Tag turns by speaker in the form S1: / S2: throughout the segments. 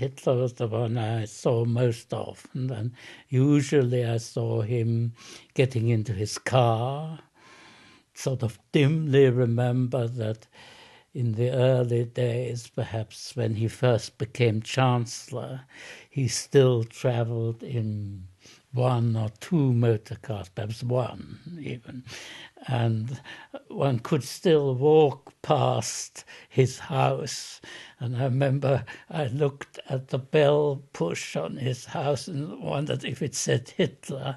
S1: Hitler was the one I saw most often, and usually I saw him getting into his car. Sort of dimly remember that in the early days, perhaps when he first became Chancellor, he still travelled in one or two motor cars, perhaps one even. And one could still walk past his house. And I remember I looked at the bell push on his house and wondered if it said Hitler,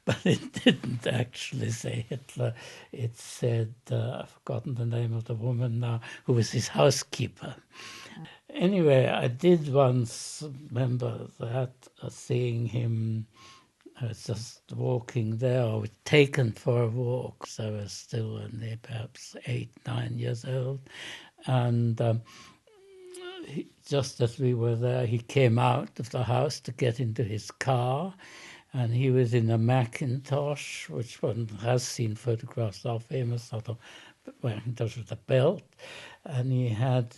S1: but it didn't actually say Hitler. It said, I've forgotten the name of the woman now, who was his housekeeper. Anyway, I did once remember that, seeing him. I was just walking there, I was taken for a walk, so I was still only perhaps 8, 9 years old. And just as we were there, he came out of the house to get into his car, and he was in a Macintosh, which one has seen photographs of him, a sort of Macintosh with a belt, and he had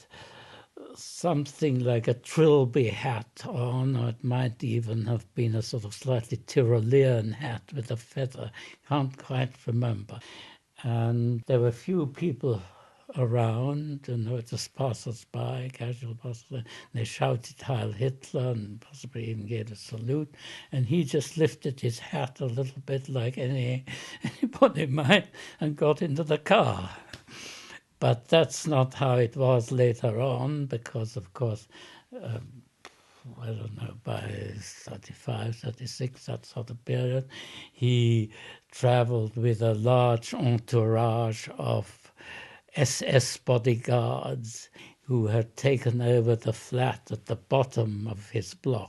S1: something like a trilby hat on, or it might even have been a sort of slightly Tyrolean hat with a feather. Can't quite remember. And there were few people around, and just passers-by, casual passers-by. They shouted Heil Hitler and possibly even gave a salute. And he just lifted his hat a little bit like anybody might and got into the car. But that's not how it was later on, because, of course, I don't know, by 35, 36, that sort of period, he traveled with a large entourage of SS bodyguards who had taken over the flat at the bottom of his block.